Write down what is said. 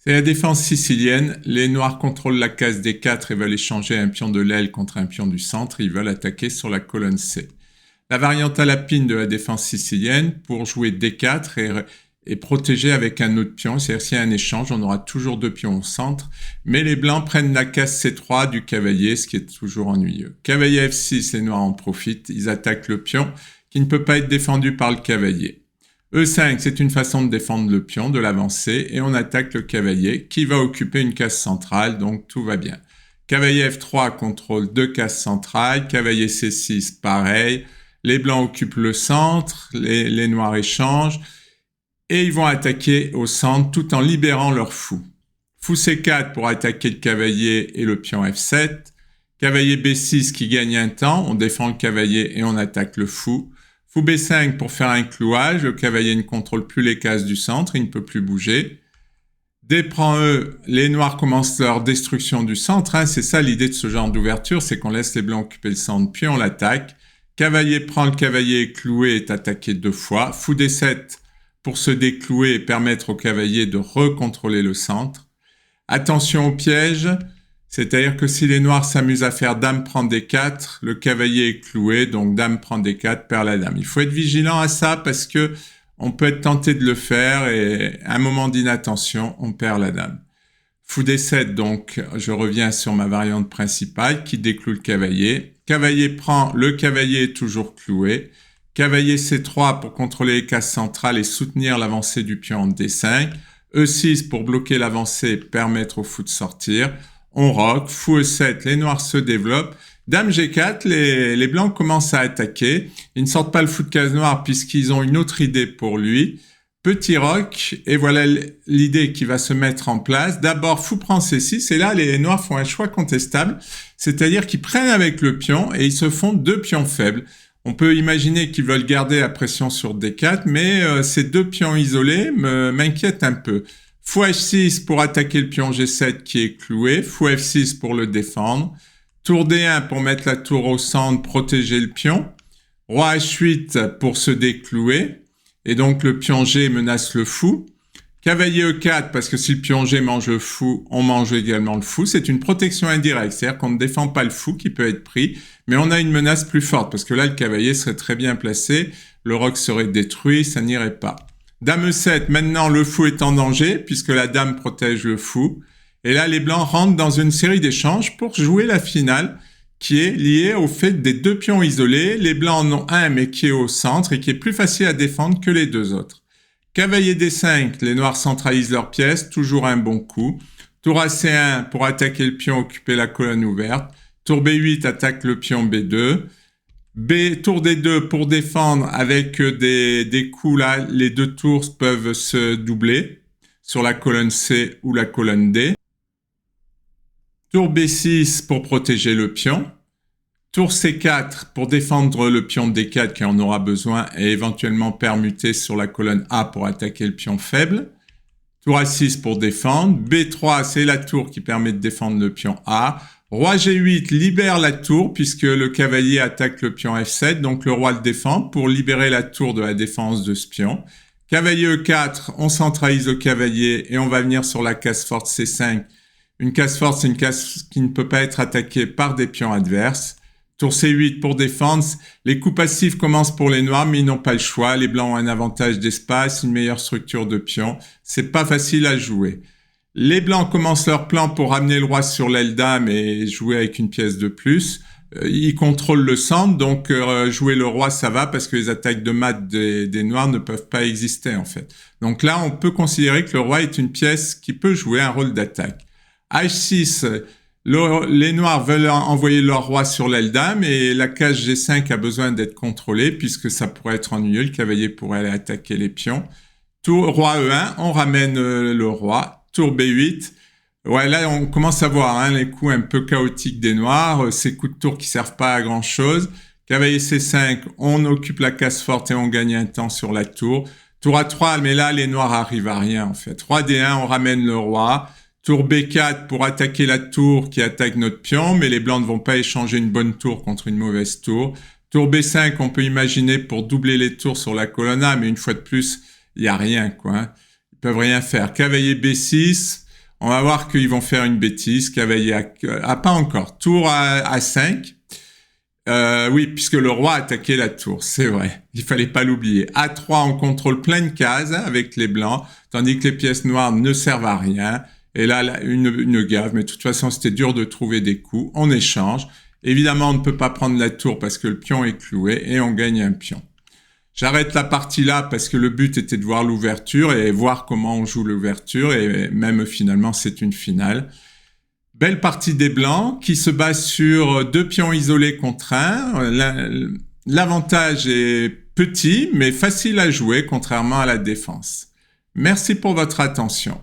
C'est la défense sicilienne. Les Noirs contrôlent la case D4 et veulent échanger un pion de l'aile contre un pion du centre. Ils veulent attaquer sur la colonne C. La variante à la pine de la défense sicilienne, pour jouer D4 et protéger avec un autre pion. C'est-à-dire s'il y a un échange, on aura toujours deux pions au centre. Mais les Blancs prennent la case C3 du cavalier, ce qui est toujours ennuyeux. Cavalier F6, les Noirs en profitent. Ils attaquent le pion qui ne peut pas être défendu par le cavalier. E5, c'est une façon de défendre le pion, de l'avancer, et on attaque le cavalier qui va occuper une case centrale, donc tout va bien. Cavalier F3 contrôle deux cases centrales, cavalier C6, pareil. Les Blancs occupent le centre, les Noirs échangent, et ils vont attaquer au centre tout en libérant leur fou. Fou C4 pour attaquer le cavalier et le pion F7. Cavalier B6 qui gagne un temps, on défend le cavalier et on attaque le fou. Fou B5 pour faire un clouage, le cavalier ne contrôle plus les cases du centre, il ne peut plus bouger. D prend E, les Noirs commencent leur destruction du centre, c'est ça l'idée de ce genre d'ouverture, c'est qu'on laisse les Blancs occuper le centre, puis on l'attaque. Cavalier prend le cavalier cloué, est attaqué deux fois. Fou D7 pour se déclouer et permettre au cavalier de recontrôler le centre. Attention au piège, c'est-à-dire que si les Noirs s'amusent à faire Dame prend D4, le cavalier est cloué, donc Dame prend D4, perd la Dame. Il faut être vigilant à ça parce que on peut être tenté de le faire et à un moment d'inattention, on perd la Dame. Fou D7, donc je reviens sur ma variante principale qui décloue le cavalier. Cavalier prend, le cavalier est toujours cloué. Cavalier C3 pour contrôler les cases centrales et soutenir l'avancée du pion en D5. E6 pour bloquer l'avancée et permettre au fou de sortir. On roque, fou E7, les Noirs se développent. Dame G4, les Blancs commencent à attaquer. Ils ne sortent pas le fou de case noire puisqu'ils ont une autre idée pour lui. Petit roc, et voilà l'idée qui va se mettre en place. D'abord, fou prend C6, et là, les Noirs font un choix contestable, c'est-à-dire qu'ils prennent avec le pion et ils se font deux pions faibles. On peut imaginer qu'ils veulent garder la pression sur D4, mais ces deux pions isolés m'inquiètent un peu. Fou H6 pour attaquer le pion G7 qui est cloué, fou F6 pour le défendre, tour D1 pour mettre la tour au centre, protéger le pion, roi H8 pour se déclouer, et donc le pion G menace le fou, cavalier E4 parce que si le pion G mange le fou, on mange également le fou, c'est une protection indirecte, c'est-à-dire qu'on ne défend pas le fou qui peut être pris, mais on a une menace plus forte, parce que là le cavalier serait très bien placé, le roc serait détruit, ça n'irait pas. Dame E7, maintenant le fou est en danger, puisque la dame protège le fou. Et là, les Blancs rentrent dans une série d'échanges pour jouer la finale, qui est liée au fait des deux pions isolés. Les Blancs en ont un, mais qui est au centre et qui est plus facile à défendre que les deux autres. Cavalier D5, les Noirs centralisent leurs pièces, toujours un bon coup. Tour AC1 pour attaquer le pion, occuper la colonne ouverte. Tour B8 attaque le pion B2. Tour D2 pour défendre avec des coups là, les deux tours peuvent se doubler sur la colonne C ou la colonne D. Tour B6 pour protéger le pion. Tour C4 pour défendre le pion D4 qui en aura besoin et éventuellement permuter sur la colonne A pour attaquer le pion faible. Tour A6 pour défendre. B3 c'est la tour qui permet de défendre le pion A. Roi G8 libère la tour puisque le cavalier attaque le pion F7, donc le roi le défend pour libérer la tour de la défense de ce pion. Cavalier E4, on centralise le cavalier et on va venir sur la case forte C5. Une case forte, c'est une case qui ne peut pas être attaquée par des pions adverses. Tour C8 pour défendre. Les coups passifs commencent pour les Noirs, mais ils n'ont pas le choix. Les Blancs ont un avantage d'espace, une meilleure structure de pions. C'est pas facile à jouer. Les Blancs commencent leur plan pour ramener le roi sur l'aile dame et jouer avec une pièce de plus. Ils contrôlent le centre, donc jouer le roi ça va parce que les attaques de mat des Noirs ne peuvent pas exister en fait. Donc là on peut considérer que le roi est une pièce qui peut jouer un rôle d'attaque. H6, les Noirs veulent envoyer leur roi sur l'aile dame et la case G5 a besoin d'être contrôlée puisque ça pourrait être ennuyeux, le cavalier pourrait aller attaquer les pions. Tour roi E1, on ramène le roi. Tour B8, ouais là on commence à voir les coups un peu chaotiques des Noirs, ces coups de tour qui servent pas à grand chose. Cavalier C5, on occupe la case forte et on gagne un temps sur la tour. Tour A3, mais là les Noirs arrivent à rien en fait. Roi D1, on ramène le roi. Tour B4 pour attaquer la tour qui attaque notre pion, mais les Blancs ne vont pas échanger une bonne tour contre une mauvaise tour. Tour B5, on peut imaginer pour doubler les tours sur la colonne A, mais une fois de plus, il y a rien quoi. Peuvent rien faire. Cavalier B6, On va voir qu'ils vont faire une bêtise, cavalier pas encore, tour à 5. Oui, puisque le roi a attaqué la tour, c'est vrai, il fallait pas l'oublier. A3, on contrôle plein de cases avec les blancs, tandis que les pièces noires ne servent à rien. Et là, une gaffe, mais de toute façon, c'était dur de trouver des coups. On échange. Évidemment, on ne peut pas prendre la tour parce que le pion est cloué et on gagne un pion. J'arrête la partie là parce que le but était de voir l'ouverture et voir comment on joue l'ouverture, et même finalement, c'est une finale. Belle partie des blancs qui se base sur 2 pions isolés contre 1. L'avantage est petit mais facile à jouer contrairement à la défense. Merci pour votre attention.